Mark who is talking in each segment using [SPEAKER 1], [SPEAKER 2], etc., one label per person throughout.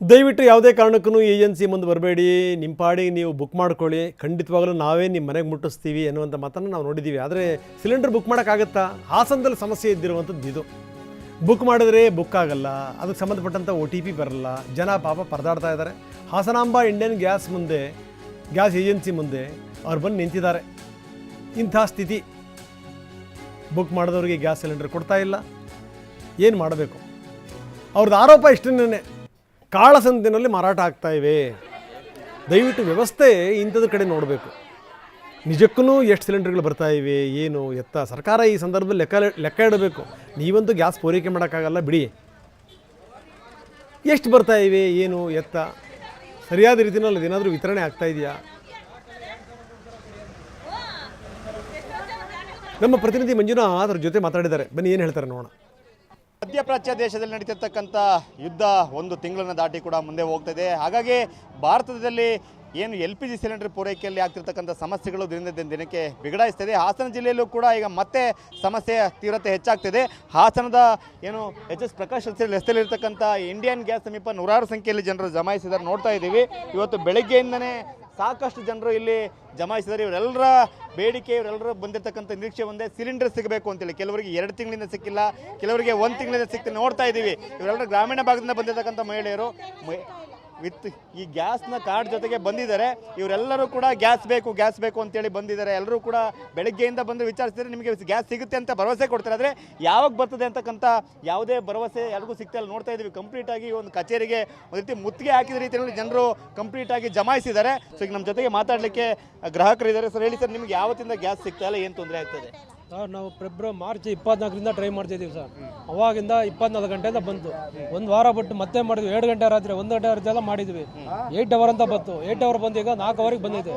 [SPEAKER 1] ದಯವಿಟ್ಟು ಯಾವುದೇ ಕಾರಣಕ್ಕೂ ಏಜೆನ್ಸಿ ಮುಂದೆ ಬರಬೇಡಿ, ನಿಮ್ಮ ಪಾಡಿಗೆ ನೀವು ಬುಕ್ ಮಾಡ್ಕೊಳ್ಳಿ, ಖಂಡಿತವಾಗಲೂ ನಾವೇ ನಿಮ್ಮ ಮನೆಗೆ ಮುಟ್ಟಿಸ್ತೀವಿ ಅನ್ನುವಂಥ ಮಾತನ್ನು ನಾವು ನೋಡಿದ್ದೀವಿ. ಆದರೆ ಸಿಲಿಂಡರ್ ಬುಕ್ ಮಾಡೋಕ್ಕಾಗತ್ತಾ? ಹಾಸನದಲ್ಲಿ ಸಮಸ್ಯೆ ಇದ್ದಿರುವಂಥದ್ದು ಇದು. ಬುಕ್ ಮಾಡಿದ್ರೆ ಬುಕ್ ಆಗಲ್ಲ, ಅದಕ್ಕೆ ಸಂಬಂಧಪಟ್ಟಂಥ OTP ಬರಲ್ಲ, ಜನ ಪಾಪ ಪರದಾಡ್ತಾ ಇದ್ದಾರೆ. ಹಾಸನಾಂಬ ಇಂಡಿಯನ್ ಗ್ಯಾಸ್ ಮುಂದೆ, ಗ್ಯಾಸ್ ಏಜೆನ್ಸಿ ಮುಂದೆ ಅವ್ರು ಬಂದು ನಿಂತಿದ್ದಾರೆ. ಇಂಥ ಸ್ಥಿತಿ, ಬುಕ್ ಮಾಡಿದವರಿಗೆ ಗ್ಯಾಸ್ ಸಿಲಿಂಡರ್ ಕೊಡ್ತಾ ಇಲ್ಲ. ಏನು ಮಾಡಬೇಕು? ಅವ್ರದ್ದು ಆರೋಪ ಇಷ್ಟನ್ನೇ, ಕಾಳಸಂತೆಯಲ್ಲಿ ಮಾರಾಟ ಆಗ್ತಾ ಇವೆ. ದಯವಿಟ್ಟು ವ್ಯವಸ್ಥೆ ಇಂಥದ್ರ ಕಡೆ ನೋಡಬೇಕು. ನಿಜಕ್ಕೂ ಎಷ್ಟು ಸಿಲಿಂಡರ್ಗಳು ಬರ್ತಾ ಇವೆ, ಏನು ಎತ್ತ, ಸರ್ಕಾರ ಈ ಸಂದರ್ಭದಲ್ಲಿ ಲೆಕ್ಕ ಇಡಬೇಕು. ನೀವಂತೂ ಗ್ಯಾಸ್ ಪೂರೈಕೆ ಮಾಡೋಕ್ಕಾಗಲ್ಲ ಬಿಡಿ, ಎಷ್ಟು ಬರ್ತಾ ಇವೆ, ಏನು ಎತ್ತ, ಸರಿಯಾದ ರೀತಿಯಲ್ಲಿ ಅದೇನಾದರೂ ವಿತರಣೆ ಆಗ್ತಾ ಇದೆಯಾ? ನಮ್ಮ ಪ್ರತಿನಿಧಿ ಮಂಜುನಾಥ್ ಅದರ ಜೊತೆ ಮಾತಾಡಿದ್ದಾರೆ, ಬನ್ನಿ ಏನು ಹೇಳ್ತಾರೆ ನೋಡೋಣ.
[SPEAKER 2] ಮಧ್ಯಪ್ರಾಚ್ಯ ದೇಶದಲ್ಲಿ ನಡೀತಿರ್ತಕ್ಕಂಥ ಯುದ್ಧ ಒಂದು ತಿಂಗಳನ್ನು ದಾಟಿ ಕೂಡ ಮುಂದೆ ಹೋಗ್ತಿದೆ. ಹಾಗಾಗಿ ಭಾರತದಲ್ಲಿ ಏನು LPG ಸಿಲಿಂಡರ್ ಪೂರೈಕೆಯಲ್ಲಿ ಆಗ್ತಿರ್ತಕ್ಕಂಥ ಸಮಸ್ಯೆಗಳು ದಿನದಿಂದ ದಿನಕ್ಕೆ ಬಿಗಡಾಯಿಸ್ತಿದೆ. ಹಾಸನ ಜಿಲ್ಲೆಯಲ್ಲೂ ಕೂಡ ಈಗ ಮತ್ತೆ ಸಮಸ್ಯೆ ತೀವ್ರತೆ ಹೆಚ್ಚಾಗ್ತಿದೆ. ಹಾಸನದ ಏನು HS ಪ್ರಕಾಶ್ ರಸ್ತೆಯಲ್ಲಿರ್ತಕ್ಕಂಥ ಇಂಡಿಯನ್ ಗ್ಯಾಸ್ ಸಮೀಪ ನೂರಾರು ಸಂಖ್ಯೆಯಲ್ಲಿ ಜನರು ಜಮಾಯಿಸಿದ್ದಾರೆ, ನೋಡ್ತಾ ಇದ್ದೀವಿ. ಇವತ್ತು ಬೆಳಗ್ಗೆಯಿಂದನೇ ಸಾಕಷ್ಟು ಜನರು ಇಲ್ಲಿ ಜಮಾಯಿಸಿದ್ದಾರೆ. ಇವರೆಲ್ಲರ ಬೇಡಿಕೆ, ಇವರೆಲ್ಲರೂ ಬಂದಿರತಕ್ಕಂಥ ನಿರೀಕ್ಷೆ ಒಂದೇ, ಸಿಲಿಂಡರ್ ಸಿಗಬೇಕು ಅಂತೇಳಿ. ಕೆಲವರಿಗೆ 2 ತಿಂಗಳಿಂದ ಸಿಕ್ಕಿಲ್ಲ, ಕೆಲವರಿಗೆ 1 ತಿಂಗಳಿಂದ ಸಿಕ್ತಿಲ್ಲ, ನೋಡ್ತಾ ಇದ್ದೀವಿ. ಇವರೆಲ್ಲರೂ ಗ್ರಾಮೀಣ ಭಾಗದಿಂದ ಬಂದಿರತಕ್ಕಂಥ ಮಹಿಳೆಯರು ವಿತ್ ಈ ಗ್ಯಾಸ್ನ ಕಾರ್ಡ್ ಜೊತೆಗೆ ಬಂದಿದ್ದಾರೆ. ಇವರೆಲ್ಲರೂ ಕೂಡ ಗ್ಯಾಸ್ ಬೇಕು ಅಂತೇಳಿ ಬಂದಿದ್ದಾರೆ. ಎಲ್ಲರೂ ಕೂಡ ಬೆಳಗ್ಗೆಯಿಂದ ಬಂದು ವಿಚಾರಿಸಿದರೆ ನಿಮಗೆ ಗ್ಯಾಸ್ ಸಿಗುತ್ತೆ ಅಂತ ಭರವಸೆ ಕೊಡ್ತಾರೆ. ಆದರೆ ಯಾವಾಗ ಬರ್ತದೆ ಅಂತಕ್ಕಂಥ ಯಾವುದೇ ಭರವಸೆ ಯಾರಿಗೂ ಸಿಗ್ತಾ ಇಲ್ಲ. ನೋಡ್ತಾ ಇದ್ದೀವಿ, ಕಂಪ್ಲೀಟಾಗಿ ಒಂದು ಕಚೇರಿಗೆ ಒಂದು ರೀತಿ ಮುತ್ತಿಗೆ ಹಾಕಿದ ರೀತಿಯಲ್ಲಿ ಜನರು ಕಂಪ್ಲೀಟಾಗಿ ಜಮಾಯಿಸಿದ್ದಾರೆ. ಸೊ ಈಗ ನಮ್ಮ ಜೊತೆಗೆ ಮಾತಾಡಲಿಕ್ಕೆ ಗ್ರಾಹಕರು ಇದ್ದಾರೆ. ಸರ್ ಹೇಳಿ ಸರ್, ನಿಮ್ಗೆ ಯಾವತ್ತಿಂದ ಗ್ಯಾಸ್ ಸಿಗ್ತಾ ಇಲ್ಲ, ಏನು ತೊಂದರೆ ಆಗ್ತದೆ?
[SPEAKER 3] ಸರ್ ನಾವು ಮಾರ್ಚ್ 24ರಿಂದ ಟ್ರೈ ಮಾಡ್ತಿದ್ದೀವಿ ಸರ್. ಅವಾಗಿಂದ 24 ಗಂಟೆಯಿಂದ ಬಂತು. ಒಂದು ವಾರ ಬಿಟ್ಟು ಮತ್ತೆ ಮಾಡಿದ್ವಿ. 2 ಗಂಟೆ ರಾತ್ರಿ, 1 ಗಂಟೆ ರಾತ್ರಿ ಎಲ್ಲ ಮಾಡಿದ್ವಿ. 8 ಅವರ್ ಅಂತ ಬಂತು. 8 ಅವರ್ ಬಂದು ಈಗ 4 ಅವರಿಗೆ ಬಂದಿದೆ.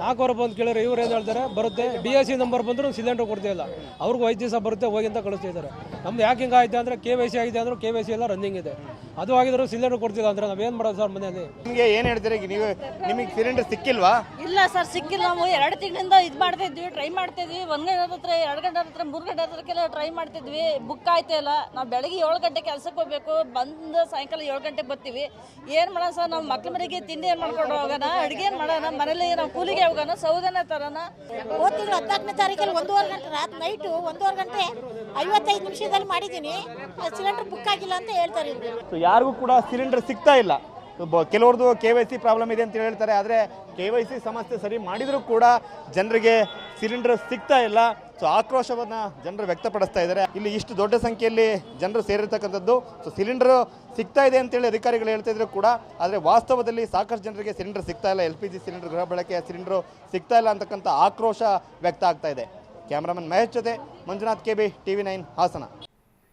[SPEAKER 3] 4 ಅವರ್ ಬಂದು ಕೇಳಿದ್ರೆ ಇವ್ರು ಏನು ಹೇಳ್ತಾರೆ, ಬರುತ್ತೆ DSC ನಂಬರ್ ಬಂದರೂ ಸಿಲಿಂಡರ್ ಕೊಡ್ತಾ ಇಲ್ಲ, ಅವ್ರಿಗೂ 5 ದಿವಸ ಬರುತ್ತೆ ಹೋಗಿ ಅಂತ ಕಳಿಸ್ತಿದ್ದಾರೆ. ನಮ್ದು ಯಾಕೆ ಹಿಂಗೆ ಆಯ್ತು ಅಂದರೆ KYC ಆಗಿದೆ ಅಂದ್ರೆ KYC ಎಲ್ಲ ರನ್ನಿಂಗ್ ಇದೆ. ಅದು ಆಗಿದ್ರು ಸಿಲಿಂಡರ್ ಕೊಡ್ತಿಲ್ಲ ಅಂದ್ರೆ ನಾವೇನು ಮಾಡೋದು ಸರ್ ಮನೆಯಲ್ಲಿ? ನಿಮಗೆ
[SPEAKER 2] ಏನು ಹೇಳ್ತೀರಿ, ನೀವು ನಿಮಗೆ ಸಿಲಿಂಡರ್ ಸಿಕ್ಕಿಲ್ವಾ?
[SPEAKER 4] ಇಲ್ಲ ಸರ್, ಸಿಕ್ಕಿಲ್ಲ. ನಾವು 2 ತಿಂಗಳಿಂದ ಇದು ಮಾಡ್ತಾ ಇದ್ವಿ, ಟ್ರೈ ಮಾಡ್ತಾ ಇದ್ವಿ. 1 ಗಂಟೆ ಹತ್ರ, 2 ಗಂಟೆ ಹತ್ರ, 3 ಗಂಟೆ ಹತ್ರಕ್ಕೆಲ್ಲ ಟ್ರೈ ಮಾಡ್ತಿದ್ವಿ. ಬುಕ್ ಆಯ್ತಾ ಇಲ್ಲ. ನಾವು ಬೆಳಗ್ಗೆ 7 ಗಂಟೆ ಕೆಲಸಕ್ಕೆ ಹೋಗ್ಬೇಕು, ಬಂದು ಸಾಯಂಕಾಲ 7 ಗಂಟೆಗೆ ಬರ್ತೀವಿ. ಏನು ಮಾಡೋಣ ಸರ್? ನಾವು ಮಕ್ಳ ಮನೆಗೆ ತಿಂಡಿ ಏನು ಮಾಡ್ಕೊಂಡು ಹೋಗೋಣ, ಅಡುಗೆ ಏನು ಮಾಡೋಣ, ಮನೇಲಿ ನಾವು ಕೂಲಿಗೆ ಹೋಗೋಣ, ಸೌದೆನ ತರೋಣ.
[SPEAKER 5] ಹೋದ ತಿಂಗಳು 14ನೇ ತಾರೀಕಲ್ಲಿ 1:15 ಗಂಟೆ ರಾತ್ರಿ ನೈಟು 1:15 ಗಂಟೆ 55 ನಿಮಿಷದಲ್ಲಿ ಮಾಡಿದ್ದೀನಿ. ಸಿಲಿಂಡರ್ ಬುಕ್ ಆಗಿಲ್ಲ ಅಂತ ಹೇಳ್ತಾರೆ.
[SPEAKER 2] ಯಾರಿಗೂ ಕೂಡ ಸಿಲಿಂಡರ್ ಸಿಗ್ತಾ ಇಲ್ಲ. ಕೆಲವ್ರದ್ದು KYC ಪ್ರಾಬ್ಲಮ್ ಇದೆ ಅಂತ ಹೇಳ್ತಾರೆ. ಆದರೆ KYC ಸಮಸ್ಯೆ ಸರಿ ಮಾಡಿದರೂ ಕೂಡ ಜನರಿಗೆ ಸಿಲಿಂಡರ್ ಸಿಗ್ತಾ ಇಲ್ಲ. ಸೊ ಆಕ್ರೋಶವನ್ನು ಜನರು ವ್ಯಕ್ತಪಡಿಸ್ತಾ ಇದ್ದಾರೆ. ಇಲ್ಲಿ ಇಷ್ಟು ದೊಡ್ಡ ಸಂಖ್ಯೆಯಲ್ಲಿ ಜನರು ಸೇರಿರ್ತಕ್ಕಂಥದ್ದು. ಸೊ ಸಿಲಿಂಡರ್ ಸಿಗ್ತಾ ಇದೆ ಅಂತೇಳಿ ಅಧಿಕಾರಿಗಳು ಹೇಳ್ತಾ ಇದ್ರು ಕೂಡ, ಆದರೆ ವಾಸ್ತವದಲ್ಲಿ ಸಾಕಷ್ಟು ಜನರಿಗೆ ಸಿಲಿಂಡರ್ ಸಿಗ್ತಾ ಇಲ್ಲ. LPG ಸಿಲಿಂಡರ್, ಗೃಹ ಬಳಕೆಯ ಸಿಲಿಂಡರ್ ಸಿಗ್ತಾ ಇಲ್ಲ ಅಂತಕ್ಕಂಥ ಆಕ್ರೋಶ ವ್ಯಕ್ತ ಆಗ್ತಾ ಇದೆ. ಕ್ಯಾಮ್ರಾಮನ್ ಮಹೇಶ್ ಜೊತೆ ಮಂಜುನಾಥ್, KB, TV9 ಹಾಸನ.